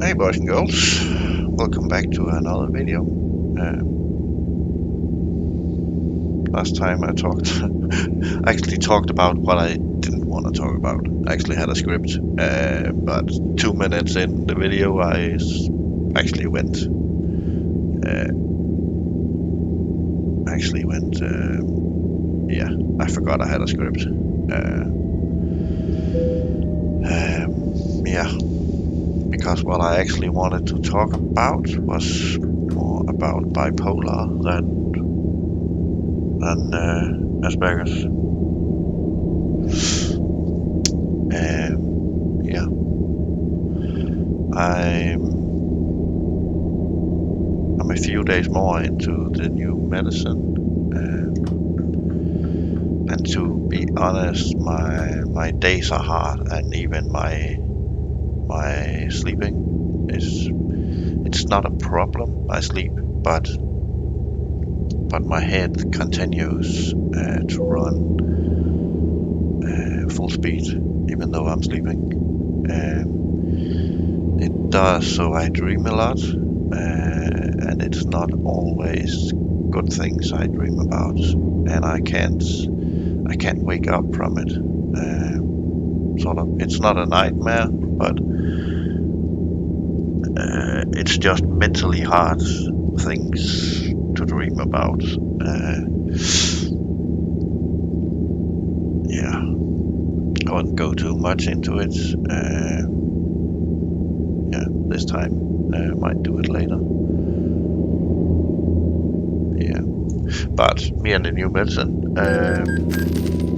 Hey boys and girls, welcome back to another video. Last time I actually talked about what I didn't want to talk about. I actually had a script, but 2 minutes in the video I actually went, yeah, I forgot I had a script. Yeah, because what I actually wanted to talk about was more about bipolar than aspergers. Yeah, I'm a few days more into the new medicine, and to be honest, my days are hard, and even my sleeping it's not a problem. I sleep, but my head continues to run full speed, even though I'm sleeping. It does, so I dream a lot, and it's not always good things I dream about, and I can't wake up from it. Sort of, it's not a nightmare, but it's just mentally hard things to dream about. Yeah, I won't go too much into it. Yeah, this time might do it later. Yeah, but me and the new medicine.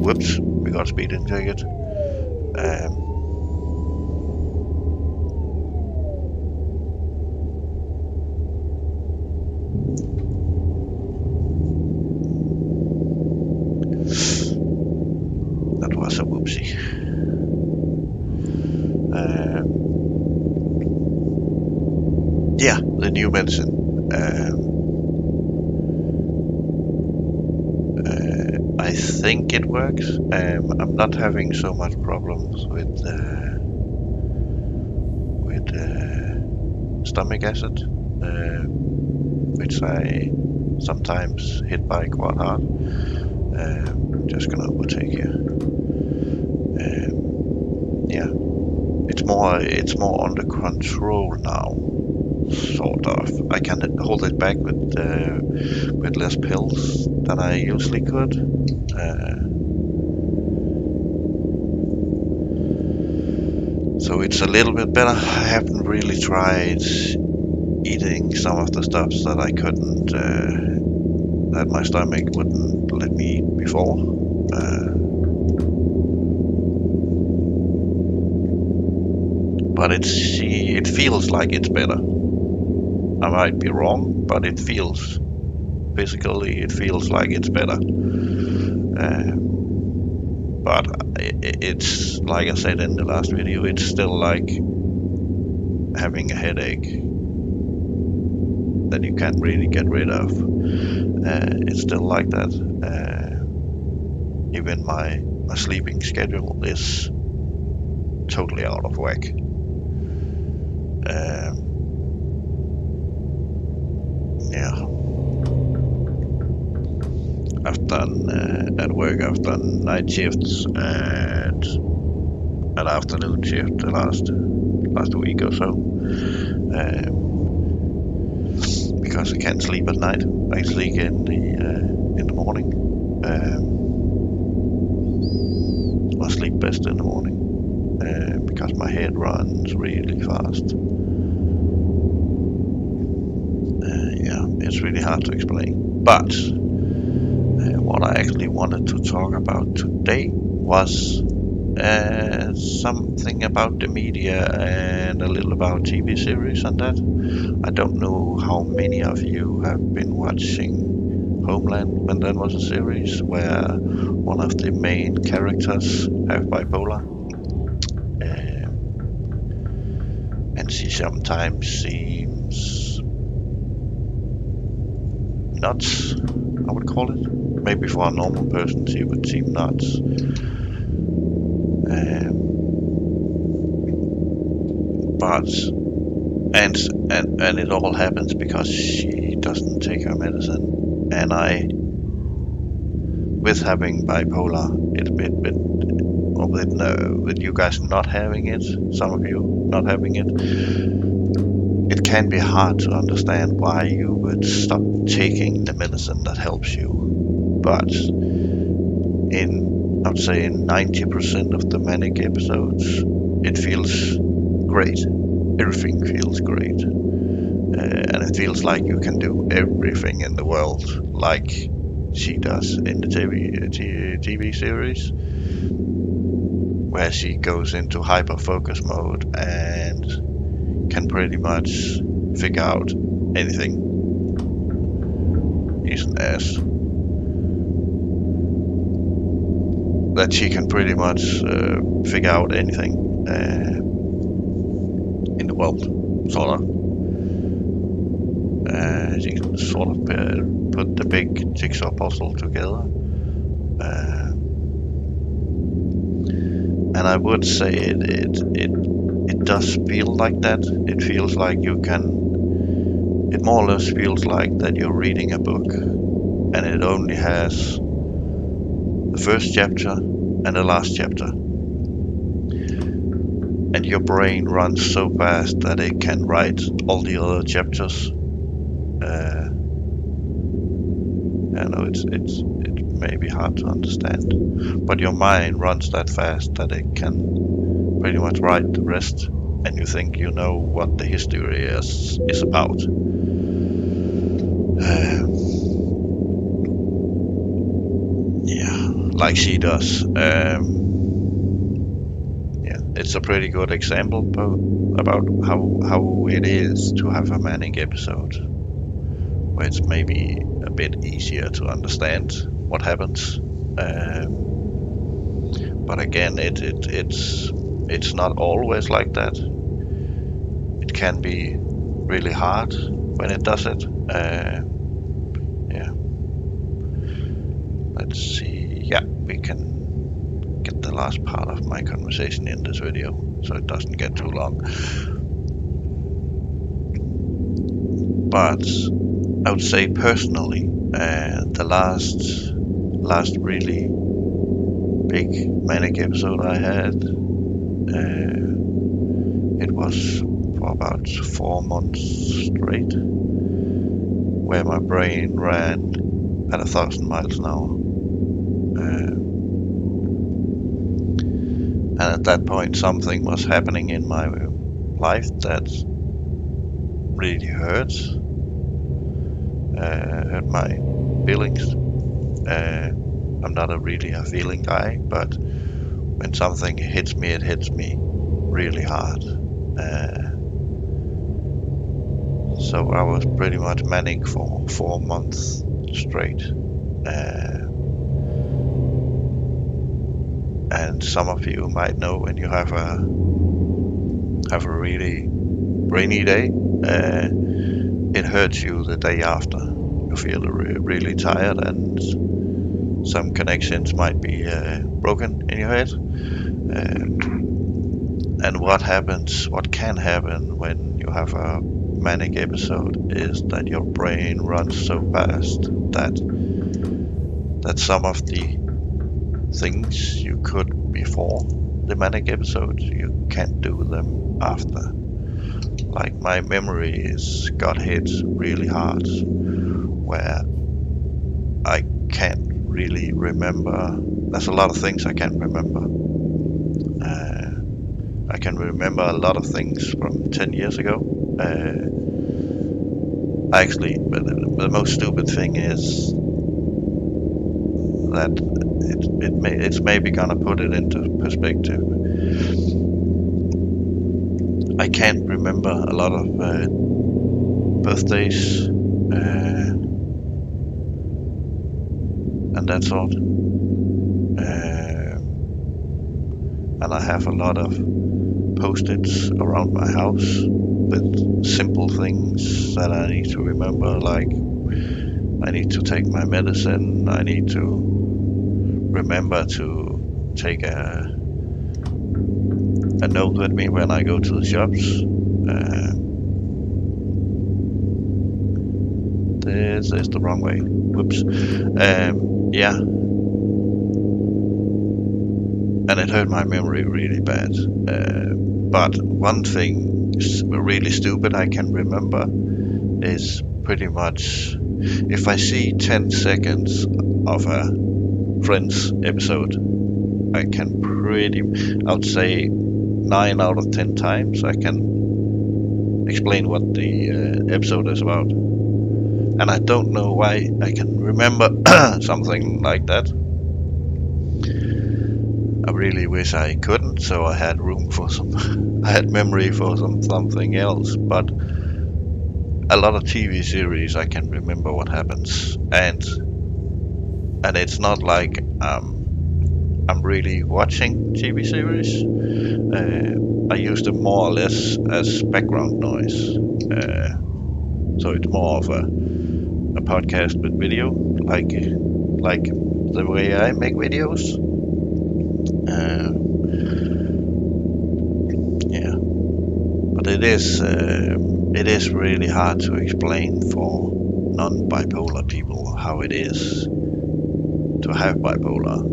Whoops, we got a speeding ticket. That was a whoopsie. Yeah, the new medicine. I think it works. I'm not having so much problems with stomach acid, which I sometimes hit by quite hard. Just gonna overtake here. Yeah, it's more under control now, sort of. I can hold it back with less pills than I usually could. So it's a little bit better. I haven't really tried eating some of the stuffs that I couldn't, that my stomach wouldn't let me eat before. But it feels like it's better. I might be wrong, but it feels like it's better. But it's like I said in the last video, it's still like having a headache that you can't really get rid of. It's still like that. Even my sleeping schedule is totally out of whack. Yeah, I've done at work. I've done night shifts and an afternoon shift the last week or so, because I can't sleep at night. I sleep in the morning. I sleep best in the morning because my head runs really fast. Yeah, it's really hard to explain. But what I actually wanted to talk about today was something about the media and a little about TV series and that. I don't know how many of you have been watching Homeland, when that was a series where one of the main characters have bipolar, and she sometimes seems nuts, I would call it. Maybe for a normal person she would seem nuts. But and it all happens because she doesn't take her medicine. And with having bipolar, with you guys not having it, some of you not having it, it can be hard to understand why you would stop taking the medicine that helps you. But I would say in 90% of the manic episodes, it feels great. Everything feels great. And it feels like you can do everything in the world like she does in the TV series, where she goes into hyper focus mode and can pretty much figure out anything. He's an ass. That she can pretty much figure out anything in the world, sort of. She can sort of put the big jigsaw puzzle together. And I would say it does feel like that. It feels like it more or less feels like that you're reading a book, and it only has the first chapter and the last chapter. And your brain runs so fast that it can write all the other chapters. I know it may be hard to understand, but your mind runs that fast that it can pretty much write the rest, and you think you know what the history is about. Yeah, like she does. Yeah, it's a pretty good example about how it is to have a manic episode, where it's maybe a bit easier to understand what happens. But again, it's not always like that. It can be really hard when it does it. Yeah. Let's see. Yeah, we can get the last part of my conversation in this video, so it doesn't get too long. But I would say personally, the last really big manic episode I had, it was for about 4 months straight, where my brain ran at 1,000 miles an hour. And at that point, something was happening in my life that really hurt my feelings. I'm not really a feeling guy, but when something hits me, it hits me really hard. So I was pretty much manic for 4 months straight. And some of you might know when you have a really rainy day, it hurts you the day after. You feel really tired, and some connections might be broken in your head. And what can happen when you have a manic episode is that your brain runs so fast that some of the things you could before the manic episode, you can't do them after. Like my memories got hit really hard, where I can't really remember. There's a lot of things I can't remember. I can remember a lot of things from 10 years ago. Actually, but the most stupid thing is that it's maybe gonna put it into perspective. I can't remember a lot of birthdays and that sort. And I have a lot of post-its around my house with simple things that I need to remember, like I need to take my medicine, I need to remember to take a note with me when I go to the shops. This is the wrong way. Whoops. Yeah. And it hurt my memory really bad. But one thing really stupid I can remember is pretty much if I see 10 seconds of a Friends episode, I would say 9 out of 10 times I can explain what the episode is about. And I don't know why I can remember something like that. I really wish I couldn't, so I had room for I had memory for something else. But a lot of TV series I can remember what happens, and it's not like I'm really watching TV series. I use them more or less as background noise. So it's more of a podcast with video, like the way I make videos. Yeah, but it is really hard to explain for non-bipolar people how it is to have bipolar.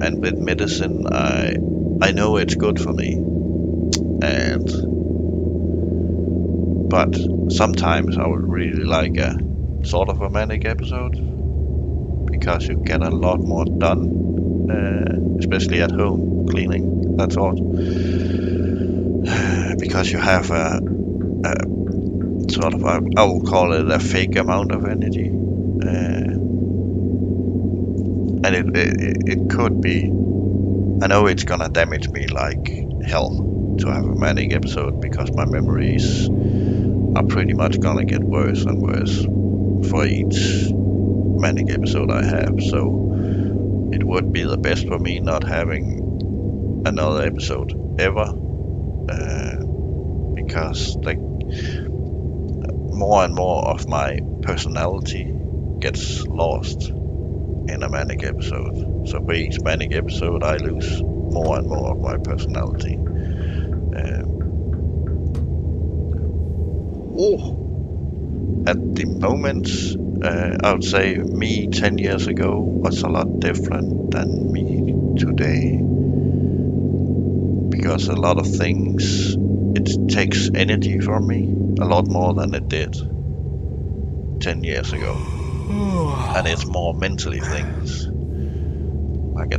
And with medicine, I know it's good for me, but sometimes I would really like a sort of a manic episode, because you get a lot more done, especially at home, cleaning, that sort. Because you have a sort of I will call it a fake amount of energy, and it could be. I know it's gonna damage me like hell to have a manic episode, because my memories are pretty much gonna get worse and worse for each manic episode I have. So it would be the best for me not having another episode ever, because like more and more of my personality gets lost in a manic episode. So for each manic episode, I lose more and more of my personality. At the moment, I would say me 10 years ago was a lot different than me today. Because a lot of things, it takes energy from me a lot more than it did 10 years ago. And it's more mentally things. Like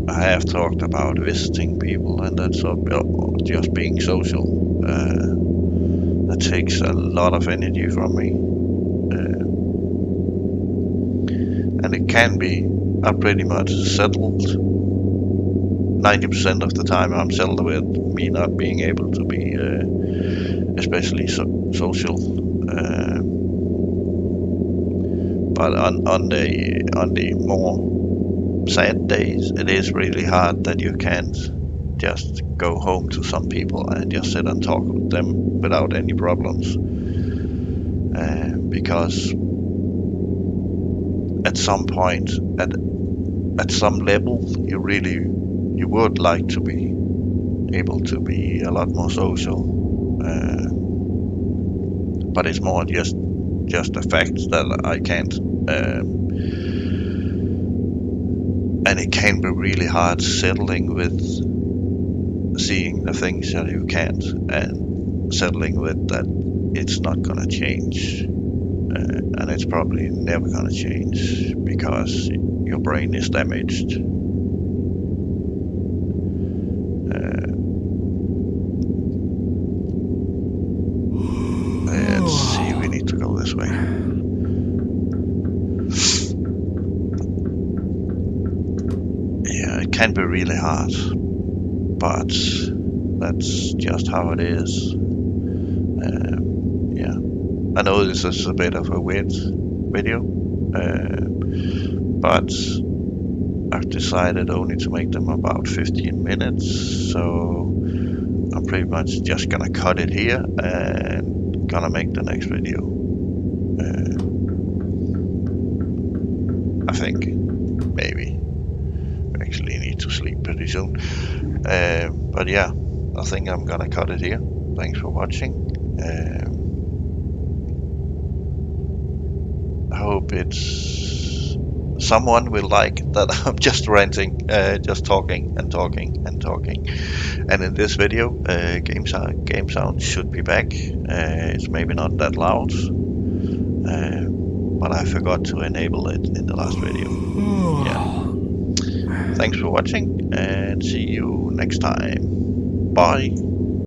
I have talked about visiting people, and that's just being social. That takes a lot of energy from me. And it can be, I'm pretty much settled. 90% of the time I'm settled with me not being able to be especially social. But on the more sad days, it is really hard that you can't just go home to some people and just sit and talk with them without any problems. Because at some point, at some level, you would like to be able to be a lot more social. But it's more just a fact that I can't. And it can be really hard settling with seeing the things that you can't, and settling with that it's not gonna change, and it's probably never gonna change, because your brain is damaged. Let's see, we need to go this way. Yeah, it can be really hard, but that's just how it is. Yeah, I know this is a bit of a weird video, but I've decided only to make them about 15 minutes, so I'm pretty much just gonna cut it here and gonna make the next video. I think maybe I actually need to sleep pretty soon. But yeah, I think I'm gonna cut it here. Thanks for watching. I hope it's someone will like that I'm just ranting, just talking and talking and talking. And in this video, game sound should be back. It's maybe not that loud, but I forgot to enable it in the last video. Yeah. Thanks for watching and see you next time. Bye.